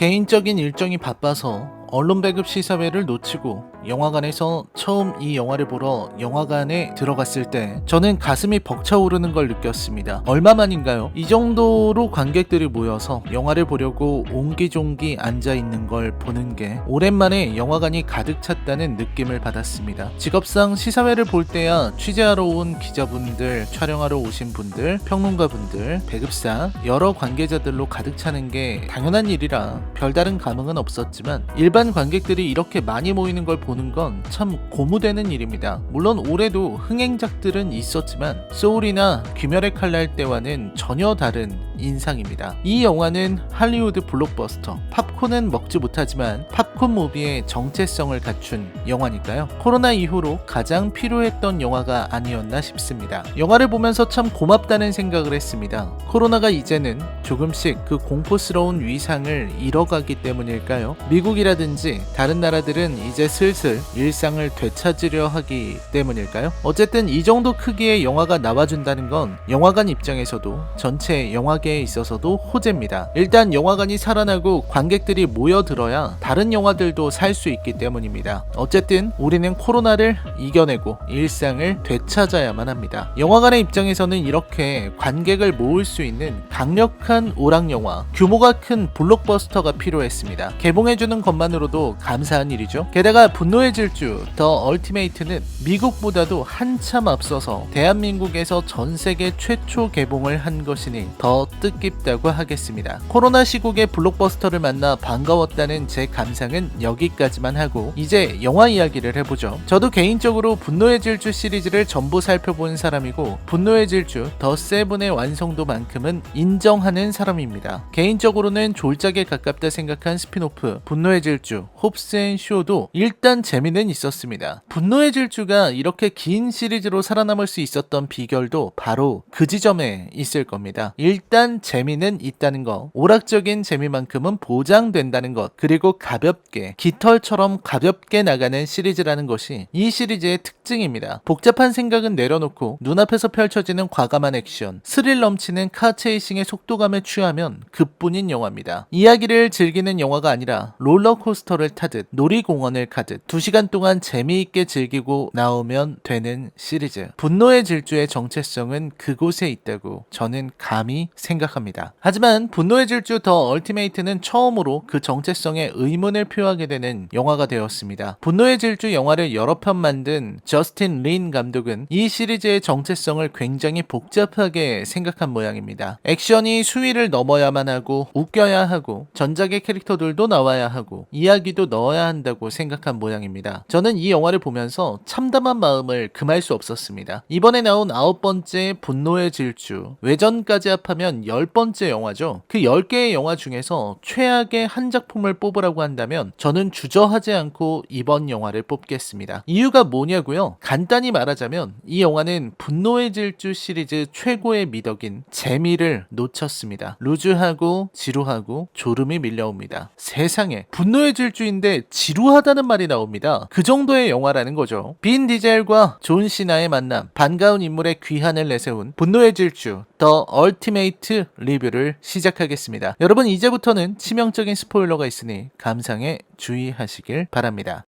개인적인 일정이 바빠서 언론 배급 시사회를 놓치고 영화관에서 처음 이 영화를 보러 영화관에 들어갔을 때 저는 가슴이 벅차오르는 걸 느꼈습니다. 얼마만인가요? 이 정도로 관객들이 모여서 영화를 보려고 옹기종기 앉아있는 걸 보는 게 오랜만에 영화관이 가득 찼다는 느낌을 받았습니다. 직업상 시사회를 볼 때야 취재하러 온 기자분들, 촬영하러 오신 분들, 평론가분들, 배급사, 여러 관계자들로 가득 차는 게 당연한 일이라 별다른 감흥은 없었지만 일반 관객들이 이렇게 많이 모이는 걸 보는 건 참 고무되는 일입니다. 물론 올해도 흥행작들은 있었지만 소울이나 귀멸의 칼날 때와는 전혀 다른 인상입니다. 이 영화는 할리우드 블록버스터, 팝콘은 먹지 못하지만 팝콘 무비의 정체성을 갖춘 영화니까요. 코로나 이후로 가장 필요했던 영화가 아니었나 싶습니다. 영화를 보면서 참 고맙다는 생각을 했습니다. 코로나가 이제는 조금씩 그 공포스러운 위상을 잃어가기 때문일까요? 미국이라든지 다른 나라들은 이제 슬슬 일상을 되찾으려 하기 때문일까요? 어쨌든 이 정도 크기의 영화가 나와준다는 건 영화관 입장에서도 전체 영화계에 있어서도 호재입니다. 일단 영화관이 살아나고 관객들이 모여들어야 다른 영화들도 살 수 있기 때문입니다. 어쨌든 우리는 코로나를 이겨내고 일상을 되찾아야만 합니다. 영화관의 입장에서는 이렇게 관객을 모을 수 있는 강력한 오락영화, 규모가 큰 블록버스터가 필요했습니다. 개봉해주는 것만으로도 감사한 일이죠. 게다가 분노의 질주 더 얼티메이트는 미국보다도 한참 앞서서 대한민국에서 전세계 최초 개봉을 한 것이니 더 뜻깊다고 하겠습니다. 코로나 시국에 블록버스터를 만나 반가웠다는 제 감상은 여기까지만 하고 이제 영화 이야기를 해보죠. 저도 개인적으로 분노의 질주 시리즈를 전부 살펴본 사람이고 분노의 질주 더 세븐의 완성도만큼은 인정하는 사람입니다. 개인적으로는 졸작에 가깝다 생각한 스피노프 분노의 질주 홉스 앤 쇼도 일단 재미는 있었습니다. 분노의 질주가 이렇게 긴 시리즈로 살아남을 수 있었던 비결도 바로 그 지점에 있을 겁니다. 일단 재미는 있다는 것, 오락적인 재미만큼은 보장된다는 것, 그리고 가볍게 깃털처럼 가볍게 나가는 시리즈라는 것이 이 시리즈의 특징입니다. 복잡한 생각은 내려놓고 눈앞에서 펼쳐지는 과감한 액션, 스릴 넘치는 카 체이싱의 속도감에 취하면 그뿐인 영화입니다. 이야기를 즐기는 영화가 아니라 롤러코스터를 타듯 놀이공원을 가듯 2시간 동안 재미있게 즐기고 나오면 되는 시리즈. 분노의 질주의 정체성은 그곳에 있다고 저는 감히 생각합니다. 하지만 분노의 질주 더 얼티메이트는 처음으로 그 정체성에 의문을 표하게 되는 영화가 되었습니다. 분노의 질주 영화를 여러 편 만든 저스틴 린 감독은 이 시리즈의 정체성을 굉장히 복잡하게 생각한 모양입니다. 액션이 수위를 넘어야만 하고 웃겨야 하고 전작의 캐릭터들도 나와야 하고 이야기도 넣어야 한다고 생각한 모양입니다. 저는 이 영화를 보면서 참담한 마음을 금할 수 없었습니다. 이번에 나온 9번째 분노의 질주, 외전까지 합하면 10번째 영화죠. 그 10개의 영화 중에서 최악의 한 작품을 뽑으라고 한다면 저는 주저하지 않고 이번 영화를 뽑겠습니다. 이유가 뭐냐고요? 간단히 말하자면 이 영화는 분노의 질주 시리즈 최고의 미덕인 재미를 놓쳤습니다. 루즈하고 지루하고 졸음이 밀려옵니다. 세상에 분노의 질주인데 지루하다는 말이 나옵니다. 그 정도의 영화라는 거죠. 빈 디젤과 존 시나의 만남, 반가운 인물의 귀환을 내세운 분노의 질주 더 얼티메이트 리뷰를 시작하겠습니다. 여러분 이제부터는 치명적인 스포일러가 있으니 감상에 주의하시길 바랍니다.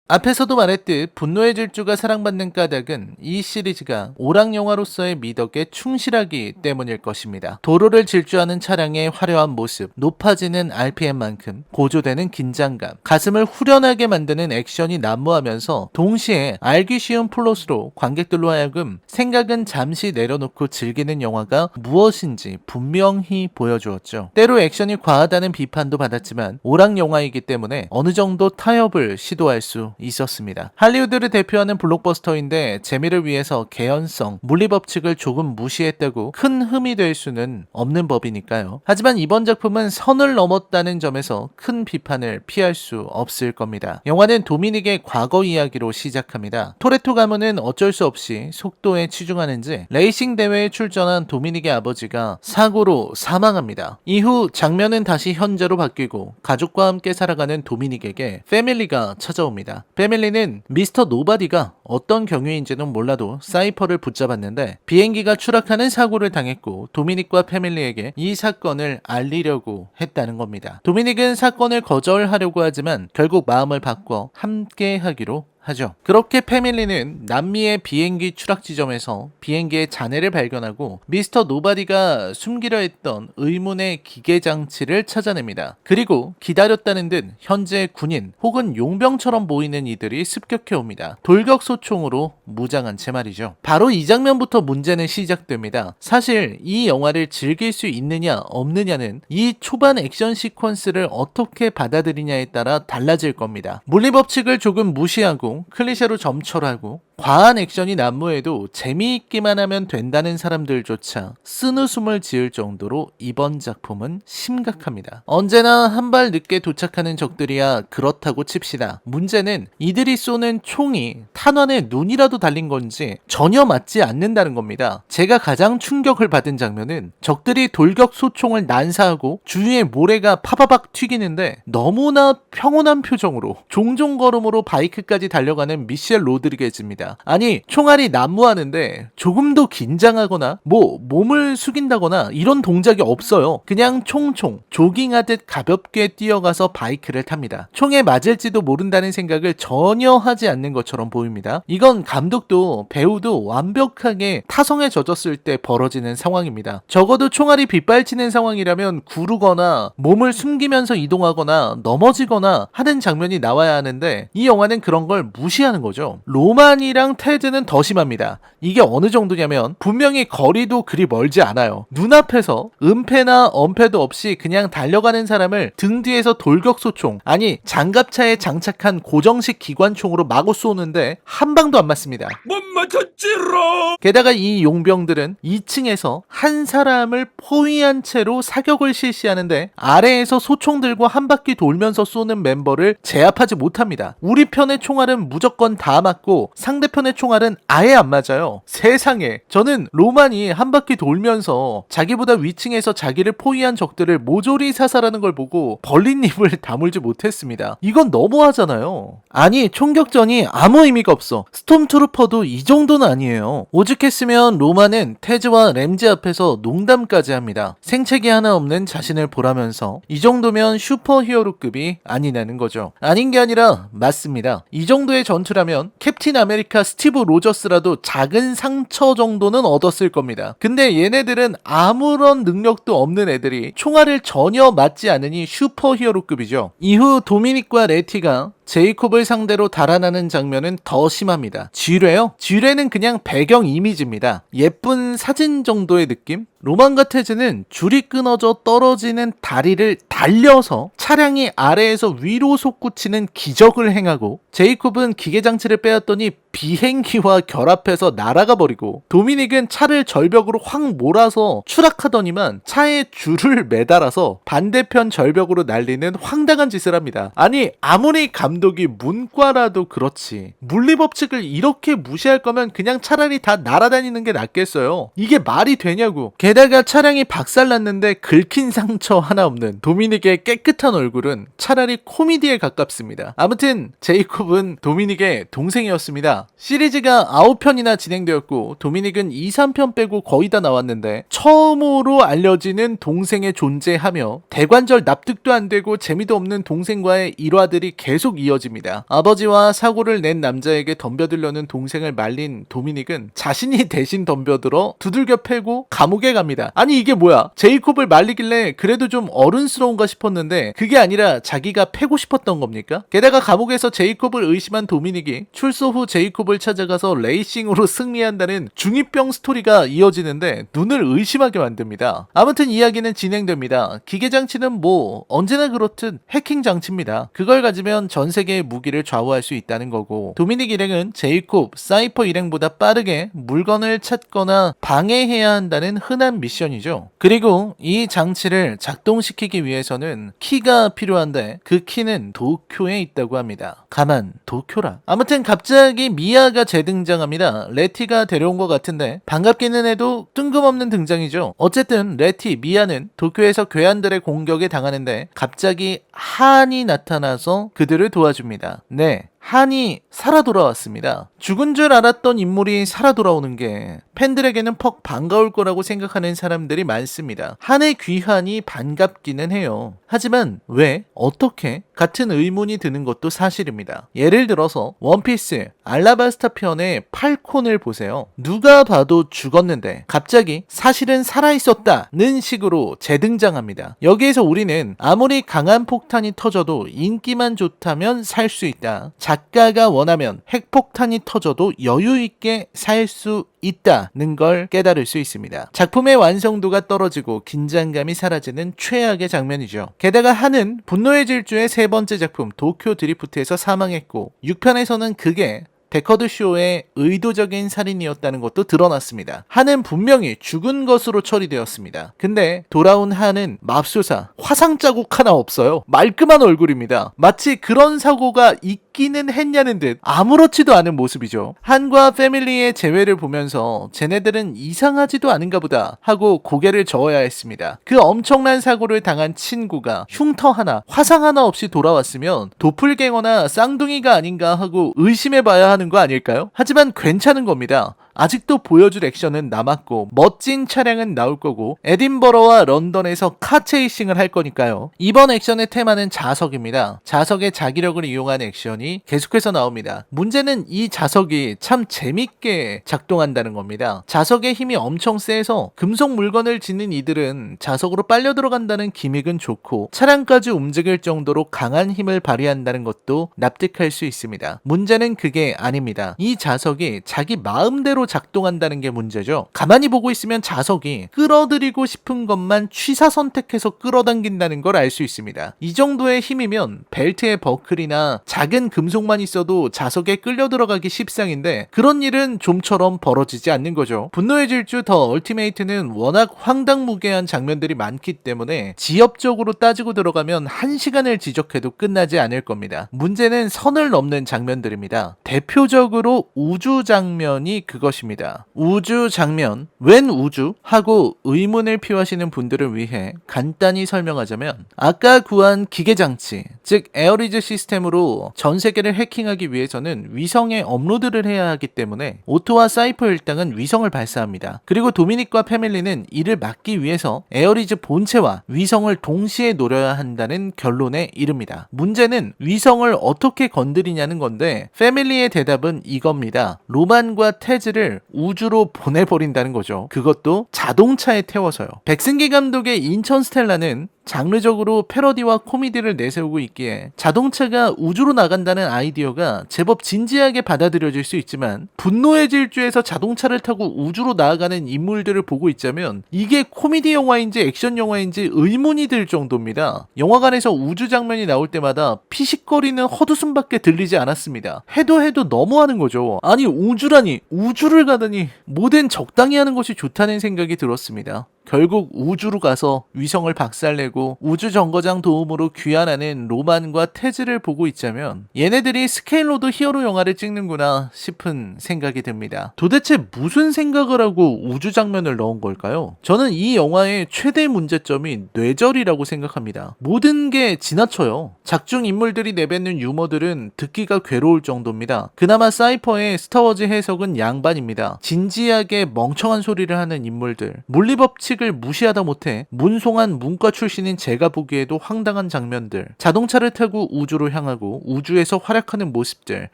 앞에서도 말했듯 분노의 질주가 사랑받는 까닭은 이 시리즈가 오락영화로서의 미덕에 충실하기 때문일 것입니다. 도로를 질주하는 차량의 화려한 모습, 높아지는 RPM만큼 고조되는 긴장감, 가슴을 후련하게 만드는 액션이 난무하면서 동시에 알기 쉬운 플롯으로 관객들로 하여금 생각은 잠시 내려놓고 즐기는 영화가 무엇인지 분명히 보여주었죠. 때로 액션이 과하다는 비판도 받았지만 오락영화이기 때문에 어느 정도 타협을 시도할 수 있었습니다. 할리우드를 대표하는 블록버스터인데 재미를 위해서 개연성, 물리법칙을 조금 무시했다고 큰 흠이 될 수는 없는 법이니까요. 하지만 이번 작품은 선을 넘었다는 점에서 큰 비판을 피할 수 없을 겁니다. 영화는 도미닉의 과거 이야기로 시작합니다. 토레토 가문은 어쩔 수 없이 속도에 치중하는지 레이싱 대회에 출전한 도미닉의 아버지가 사고로 사망합니다. 이후 장면은 다시 현재로 바뀌고 가족과 함께 살아가는 도미닉에게 패밀리가 찾아옵니다. 패밀리는 미스터 노바디가 어떤 경위인지는 몰라도 사이퍼를 붙잡았는데 비행기가 추락하는 사고를 당했고 도미닉과 패밀리에게 이 사건을 알리려고 했다는 겁니다. 도미닉은 사건을 거절하려고 하지만 결국 마음을 바꿔 함께 하기로 하죠. 그렇게 패밀리는 남미의 비행기 추락 지점에서 비행기의 잔해를 발견하고 미스터 노바디가 숨기려 했던 의문의 기계 장치를 찾아냅니다. 그리고 기다렸다는 듯 현재 군인 혹은 용병처럼 보이는 이들이 습격해 옵니다. 돌격소총으로 무장한 채 말이죠. 바로 이 장면부터 문제는 시작됩니다. 사실 이 영화를 즐길 수 있느냐 없느냐는 이 초반 액션 시퀀스를 어떻게 받아들이냐에 따라 달라질 겁니다. 물리법칙을 조금 무시하고 클리셰로 점철하고 과한 액션이 난무해도 재미있기만 하면 된다는 사람들조차 쓴웃음을 지을 정도로 이번 작품은 심각합니다. 언제나 한 발 늦게 도착하는 적들이야 그렇다고 칩시다. 문제는 이들이 쏘는 총이 탄환에 눈이라도 달린 건지 전혀 맞지 않는다는 겁니다. 제가 가장 충격을 받은 장면은 적들이 돌격 소총을 난사하고 주위에 모래가 파바박 튀기는데 너무나 평온한 표정으로 종종 걸음으로 바이크까지 달려가는 미셸 로드리게즈입니다. 아니 총알이 난무하는데 조금도 긴장하거나 몸을 숙인다거나 이런 동작이 없어요. 그냥 총총 조깅하듯 가볍게 뛰어가서 바이크를 탑니다. 총에 맞을지도 모른다는 생각을 전혀 하지 않는 것처럼 보입니다. 이건 감독도 배우도 완벽하게 타성에 젖었을 때 벌어지는 상황입니다. 적어도 총알이 빗발치는 상황이라면 구르거나 몸을 숨기면서 이동하거나 넘어지거나 하는 장면이 나와야 하는데 이 영화는 그런 걸 무시하는 거죠. 로만이랑 테드는 더 심합니다. 이게 어느 정도냐면 분명히 거리도 그리 멀지 않아요. 눈앞에서 은폐나 엄폐도 없이 그냥 달려가는 사람을 등 뒤에서 돌격소총 아니 장갑차에 장착한 고정식 기관총으로 마구 쏘는데 한 방도 안 맞습니다. 못 맞췄지롱. 게다가 이 용병들은 2층에서 한 사람을 포위한 채로 사격을 실시하는데 아래에서 소총 들고 한 바퀴 돌면서 쏘는 멤버를 제압하지 못합니다. 우리 편의 총알은 무조건 다 맞고 상대편의 총알은 아예 안 맞아요. 세상에, 저는 로만이 한 바퀴 돌면서 자기보다 위층에서 자기를 포위한 적들을 모조리 사살하는 걸 보고 벌린 입을 다물지 못했습니다. 이건 너무하잖아요. 아니 총격전이 아무 의미가 없어. 스톰트루퍼도 이 정도는 아니에요. 오죽했으면 로만은 테즈와 램지 앞에서 농담까지 합니다. 생채기 하나 없는 자신을 보라면서 이 정도면 슈퍼히어로급이 아니라는 거죠. 아닌 게 아니라 맞습니다. 이 정도의 전투라면 캡틴 아메리카 스티브 로저스라도 작은 상처 정도는 얻었을 겁니다. 근데 얘네들은 아무런 능력도 없는 애들이 총알을 전혀 맞지 않으니 슈퍼히어로급이죠. 이후 도미닉과 레티가 제이콥을 상대로 달아나는 장면은 더 심합니다. 쥐뢰요? 쥐뢰는 그냥 배경 이미지입니다. 예쁜 사진 정도의 느낌? 로만과 테즈는 줄이 끊어져 떨어지는 다리를 달려서 차량이 아래에서 위로 솟구치는 기적을 행하고 제이콥은 기계장치를 빼앗더니 비행기와 결합해서 날아가 버리고 도미닉은 차를 절벽으로 확 몰아서 추락하더니만 차에 줄을 매달아서 반대편 절벽으로 날리는 황당한 짓을 합니다. 아니 아무리 감독이 문과라도 그렇지 물리법칙을 이렇게 무시할 거면 그냥 차라리 다 날아다니는 게 낫겠어요. 이게 말이 되냐고. 게다가 차량이 박살났는데 긁힌 상처 하나 없는 도미닉의 깨끗한 얼굴은 차라리 코미디에 가깝습니다. 아무튼 제이콥은 도미닉의 동생이었습니다. 시리즈가 9편이나 진행되었고 도미닉은 2, 3편 빼고 거의 다 나왔는데 처음으로 알려지는 동생의 존재하며 대관절 납득도 안 되고 재미도 없는 동생과의 일화들이 계속 이어집니다. 아버지와 사고를 낸 남자에게 덤벼들려는 동생을 말린 도미닉은 자신이 대신 덤벼들어 두들겨 패고 감옥에 갑니다. 아니 이게 뭐야? 제이콥을 말리길래 그래도 좀 어른스러운가 싶었는데 그게 아니라 자기가 패고 싶었던 겁니까? 게다가 감옥에서 제이콥을 의심한 도미닉이 출소 후 제이콥을 찾아가서 레이싱으로 승리한다는 중2병 스토리가 이어지는데 눈을 의심하게 만듭니다. 아무튼 이야기는 진행됩니다. 기계장치는 뭐 언제나 그렇듯 해킹 장치입니다. 그걸 가지면 전 세계의 무기를 좌우할 수 있다는 거고 도미닉 일행은 제이콥, 사이퍼 일행보다 빠르게 물건을 찾거나 방해해야 한다는 흔한 미션이죠. 그리고 이 장치를 작동시키기 위해서는 키가 필요한데 그 키는 도쿄에 있다고 합니다. 가만 도쿄라. 아무튼 갑자기 미아가 재등장합니다. 레티가 데려온 것 같은데 반갑기는 해도 뜬금없는 등장이죠. 어쨌든 레티, 미아는 도쿄에서 괴한들의 공격에 당하는데 갑자기 한이 나타나서 그들을 도와줍니다. 네, 한이 살아 돌아왔습니다. 죽은 줄 알았던 인물이 살아 돌아오는 게 팬들에게는 퍽 반가울 거라고 생각하는 사람들이 많습니다. 한의 귀환이 반갑기는 해요. 하지만 왜? 어떻게? 같은 의문이 드는 것도 사실입니다. 예를 들어서 원피스 알라바스타 편의 팔콘을 보세요. 누가 봐도 죽었는데 갑자기 사실은 살아있었다는 식으로 재등장합니다. 여기에서 우리는 아무리 강한 폭탄이 터져도 인기만 좋다면 살 수 있다. 작가가 원하면 핵폭탄이 터져도 여유 있게 살 수 있다는 걸 깨달을 수 있습니다. 작품의 완성도가 떨어지고 긴장감이 사라지는 최악의 장면이죠. 게다가 한은 분노의 질주의 세 번째 작품 도쿄 드리프트에서 사망했고 6편에서는 그게 데커드쇼의 의도적인 살인이었다는 것도 드러났습니다. 한은 분명히 죽은 것으로 처리되었습니다. 근데 돌아온 한은 맙소사 화상 자국 하나 없어요. 말끔한 얼굴입니다. 마치 그런 사고가 있기는 했냐는 듯 아무렇지도 않은 모습이죠. 한과 패밀리의 재회를 보면서 쟤네들은 이상하지도 않은가 보다 하고 고개를 저어야 했습니다. 그 엄청난 사고를 당한 친구가 흉터 하나 화상 하나 없이 돌아왔으면 도플갱어나 쌍둥이가 아닌가 하고 의심해봐야 하는 거 아닐까요? 하지만 괜찮은 겁니다. 아직도 보여줄 액션은 남았고 멋진 차량은 나올 거고 에딘버러와 런던에서 카체이싱을 할 거니까요. 이번 액션의 테마는 자석입니다. 자석의 자기력을 이용한 액션이 계속해서 나옵니다. 문제는 이 자석이 참 재밌게 작동한다는 겁니다. 자석의 힘이 엄청 세서 금속 물건을 지닌 이들은 자석으로 빨려 들어간다는 기믹은 좋고 차량까지 움직일 정도로 강한 힘을 발휘한다는 것도 납득할 수 있습니다. 문제는 그게 아닙니다. 이 자석이 자기 마음대로 작동한다는 게 문제죠. 가만히 보고 있으면 자석이 끌어들이고 싶은 것만 취사 선택해서 끌어당긴다는 걸 알 수 있습니다. 이 정도의 힘이면 벨트의 버클이나 작은 금속만 있어도 자석에 끌려 들어가기 십상인데 그런 일은 좀처럼 벌어지지 않는 거죠. 분노의 질주 더 얼티메이트는 워낙 황당무계한 장면들이 많기 때문에 지엽적으로 따지고 들어가면 1시간을 지적해도 끝나지 않을 겁니다. 문제는 선을 넘는 장면들입니다. 대표적으로 우주 장면이 그것입니다. 우주 장면, 웬 우주? 하고 의문을 표하시는 분들을 위해 간단히 설명하자면 아까 구한 기계장치, 즉 에어리즈 시스템으로 전 세계를 해킹하기 위해서는 위성에 업로드를 해야 하기 때문에 오토와 사이퍼 일당은 위성을 발사합니다. 그리고 도미닉과 패밀리는 이를 막기 위해서 에어리즈 본체와 위성을 동시에 노려야 한다는 결론에 이릅니다. 문제는 위성을 어떻게 건드리냐는 건데 패밀리의 대답은 이겁니다. 로만과 테즈를 우주로 보내버린다는 거죠. 그것도 자동차에 태워서요. 백승기 감독의 인천 스텔라는 장르적으로 패러디와 코미디를 내세우고 있기에 자동차가 우주로 나간다는 아이디어가 제법 진지하게 받아들여질 수 있지만 분노의 질주에서 자동차를 타고 우주로 나아가는 인물들을 보고 있자면 이게 코미디 영화인지 액션 영화인지 의문이 들 정도입니다. 영화관에서 우주 장면이 나올 때마다 피식거리는 헛웃음밖에 들리지 않았습니다. 해도 너무하는 거죠. 아니 우주라니, 우주를 가다니. 뭐든 적당히 하는 것이 좋다는 생각이 들었습니다. 결국 우주로 가서 위성을 박살내고 우주 정거장 도움으로 귀환하는 로만과 테즈를 보고 있자면 얘네들이 스케일로도 히어로 영화를 찍는구나 싶은 생각이 듭니다. 도대체 무슨 생각을 하고 우주 장면을 넣은 걸까요? 저는 이 영화의 최대 문제점이 뇌절이라고 생각합니다. 모든 게 지나쳐요. 작중 인물들이 내뱉는 유머들은 듣기가 괴로울 정도입니다. 그나마 사이퍼의 스타워즈 해석은 양반입니다. 진지하게 멍청한 소리를 하는 인물들, 물리법칙 을 무시하다 못해 문송한 문과 출신인 제가 보기에도 황당한 장면들, 자동차를 타고 우주로 향하고 우주에서 활약하는 모습들,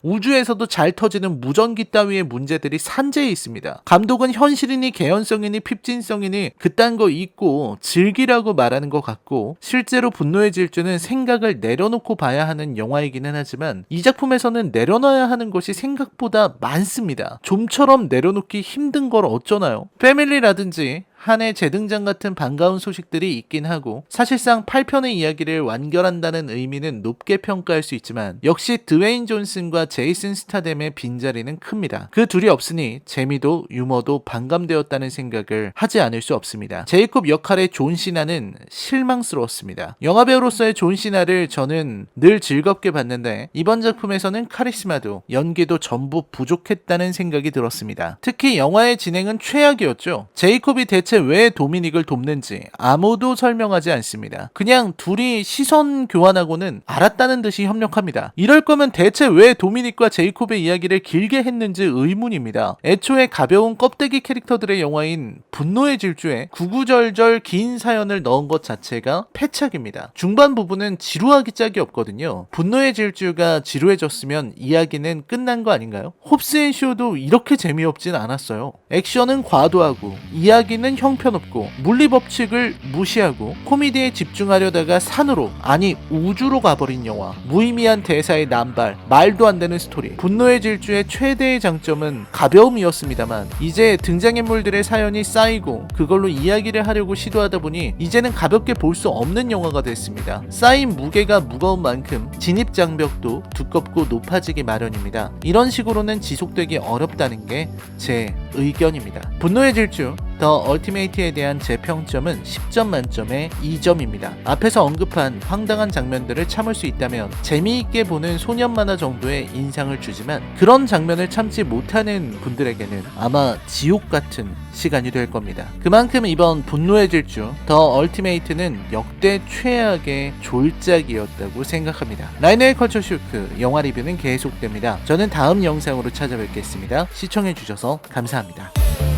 우주에서도 잘 터지는 무전기 따위의 문제들이 산재해 있습니다. 감독은 현실이니 개연성이니 핍진성이니 그딴 거 잊고 즐기라고 말하는 것 같고 실제로 분노의 질주는 생각을 내려놓고 봐야 하는 영화이기는 하지만 이 작품에서는 내려놔야 하는 것이 생각보다 많습니다. 좀처럼 내려놓기 힘든 걸 어쩌나요? 패밀리라든지 한의 재등장 같은 반가운 소식들이 있긴 하고 사실상 8편의 이야기를 완결한다는 의미는 높게 평가할 수 있지만 역시 드웨인 존슨과 제이슨 스타뎀의 빈자리는 큽니다. 그 둘이 없으니 재미도 유머도 반감되었다는 생각을 하지 않을 수 없습니다. 제이콥 역할의 존 시나는 실망스러웠습니다. 영화배우로서의 존 시나를 저는 늘 즐겁게 봤는데 이번 작품에서는 카리스마도 연기도 전부 부족했다는 생각이 들었습니다. 특히 영화의 진행은 최악이었죠. 제이콥이 대체 대체 왜 도미닉을 돕는지 아무도 설명하지 않습니다. 그냥 둘이 시선 교환하고는 알았다는 듯이 협력합니다. 이럴 거면 대체 왜 도미닉과 제이콥의 이야기를 길게 했는지 의문입니다. 애초에 가벼운 껍데기 캐릭터들의 영화인 분노의 질주에 구구절절 긴 사연을 넣은 것 자체가 패착입니다. 중반 부분은 지루하기 짝이 없거든요. 분노의 질주가 지루해졌으면 이야기는 끝난 거 아닌가요? 홉스앤쇼도 이렇게 재미없진 않았어요. 액션은 과도하고 이야기는 형편없고 물리법칙을 무시하고 코미디에 집중하려다가 산으로, 아니 우주로 가버린 영화. 무의미한 대사의 남발, 말도 안 되는 스토리. 분노의 질주의 최대의 장점은 가벼움이었습니다만 이제 등장인물들의 사연이 쌓이고 그걸로 이야기를 하려고 시도하다 보니 이제는 가볍게 볼 수 없는 영화가 됐습니다. 쌓인 무게가 무거운 만큼 진입 장벽도 두껍고 높아지기 마련입니다. 이런 식으로는 지속되기 어렵다는 게 제 의견입니다. 분노의 질주 더 얼티메이트에 대한 제 평점은 10점 만점에 2점입니다. 앞에서 언급한 황당한 장면들을 참을 수 있다면 재미있게 보는 소년 만화 정도의 인상을 주지만 그런 장면을 참지 못하는 분들에게는 아마 지옥 같은 시간이 될 겁니다. 그만큼 이번 분노의 질주 더 얼티메이트는 역대 최악의 졸작이었다고 생각합니다. 라이너의 컬처 쇼크 영화 리뷰는 계속됩니다. 저는 다음 영상으로 찾아뵙겠습니다. 시청해주셔서 감사합니다.